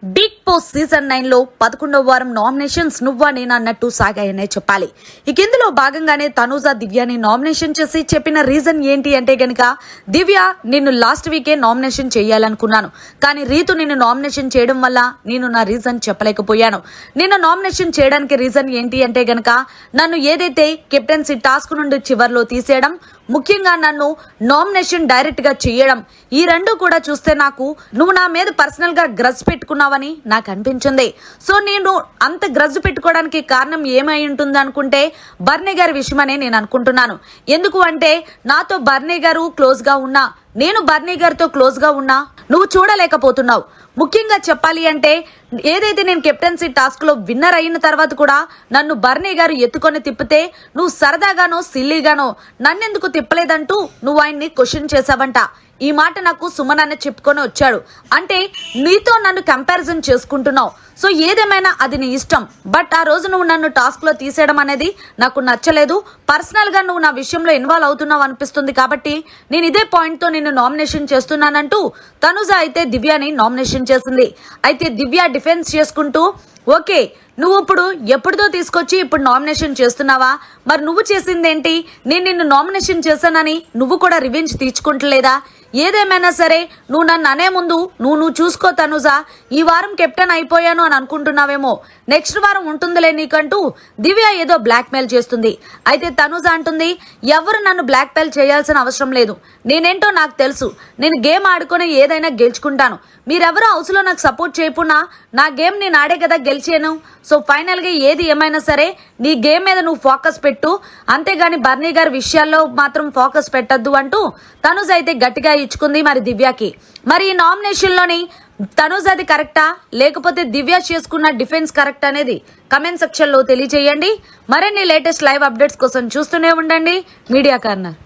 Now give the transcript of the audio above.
Big boss season 9 లో 11వ వారం nominations నువ్వా నేనా అన్నట్టు సాగాయనే చెప్పాలి. ఇక ఇందులో భాగంగానే తనూజ దివ్యని నామినేషన్ చేసి చెప్పిన రీజన్ ఏంటి అంటే గనుక, దివ్య నిన్ను లాస్ట్ వీకే నామినేషన్ చేయాలనుకున్నాను, కానీ రీతు నిన్ను నామినేషన్ చేయడం వల్ల నేను నా రీజన్ చెప్పలేకపోయాను. నిన్ను నామినేషన్ చేయడానికి రీజన్ ఏంటి అంటే గనుక, నన్ను ఏదైతే కెప్టెన్సీ టాస్క్ నుండి చివర్లో తీసేయడం, ముఖ్యంగా నన్ను నామినేషన్ డైరెక్ట్ గా చేయడం, ఈ రెండు కూడా చూస్తే నాకు నువ్వు నా మీద పర్సనల్ గా గ్రజ్ పెట్టుకున్నావని నాకు అనిపించింది. సో నేను అంత గ్రజ్ పెట్టుకోవడానికి కారణం ఏమై ఉంటుంది అనుకుంటే బర్నీ గారి విషయమనే నేను అనుకుంటున్నాను. ఎందుకు అంటే నాతో బర్నీ గారు క్లోజ్ గా ఉన్నా, నేను బర్నీ గారితో క్లోజ్ గా ఉన్నా నువ్వు చూడలేకపోతున్నావు. ముఖ్యంగా చెప్పాలి అంటే ఏదైతే నేను కెప్టెన్సీ టాస్క్ లో విన్నర్ అయిన తర్వాత కూడా నన్ను బర్నీ గారు ఎత్తుకొని తిప్పితే నువ్వు సరదాగానో సిల్లీగానో నన్నెందుకు తిప్పలేదంటూ నువ్వు ఆయన్ని క్వశ్చన్ చేసావంట. ఈ మాట నాకు సుమన్ అన్న చెప్పుకొని వచ్చాడు. అంటే నీతో నన్ను కంపారిజన్ చేసుకుంటున్నావు. సో ఏదేమైనా అది నీ ఇష్టం, బట్ ఆ రోజు నువ్వు నన్ను టాస్క్ లో తీసేయడం అనేది నాకు నచ్చలేదు. పర్సనల్ గా నువ్వు నా విషయంలో ఇన్వాల్వ్ అవుతున్నావు అనిపిస్తుంది, కాబట్టి నేను ఇదే పాయింట్ తో నిన్ను నామినేషన్ చేస్తున్నానంటూ తనుజ అయితే దివ్యని నామినేషన్ చేసింది. అయితే దివ్య డిఫెన్స్ చేసుకుంటూ, ఓకే నువ్వు ఇప్పుడు ఎప్పుడుదో తీసుకొచ్చి ఇప్పుడు నామినేషన్ చేస్తున్నావా, మరి నువ్వు చేసిందేంటి, నేను నిన్ను నామినేషన్ చేశానని నువ్వు కూడా రివెంజ్ తీర్చుకుంటలేదా? ఏదేమైనా సరే నువ్వు నన్ను అనే ముందు నువ్వు చూసుకో తనుజ, ఈ వారం కెప్టెన్ అయిపోయాను అని అనుకుంటున్నావేమో, నెక్స్ట్ వారం ఉంటుందిలే నీకంటూ దివ్య ఏదో బ్లాక్ మెయిల్ చేస్తుంది. అయితే తనుజ అంటుంది, ఎవరు నన్ను బ్లాక్ మెయిల్ చేయాల్సిన అవసరం లేదు, నేనేంటో నాకు తెలుసు, నేను గేమ్ ఆడుకుని ఏదైనా గెలుచుకుంటాను. మీరెవరో హౌస్లో నాకు సపోర్ట్ చేయకున్నా నా గేమ్ నేను ఆడే కదా గెలిచాను. సో ఫైనల్గా ఏది ఏమైనా సరే నీ గేమ్ మీద నువ్వు ఫోకస్ పెట్టు, అంతేగాని బర్నీ గారి విషయాల్లో మాత్రం ఫోకస్ పెట్టద్దు అంటూ తనుజ అయితే గట్టిగా ఇచ్చుకుంది మరి దివ్యకి. మరి ఈ నామినేషన్లోని తనుజది కరెక్టా లేకపోతే దివ్య చేసుకున్న డిఫెన్స్ కరెక్ట్ అనేది కమెంట్ సెక్షన్లో తెలియజేయండి. మరిన్ని లేటెస్ట్ లైవ్ అప్డేట్స్ కోసం చూస్తూనే ఉండండి మీడియా కార్నర్.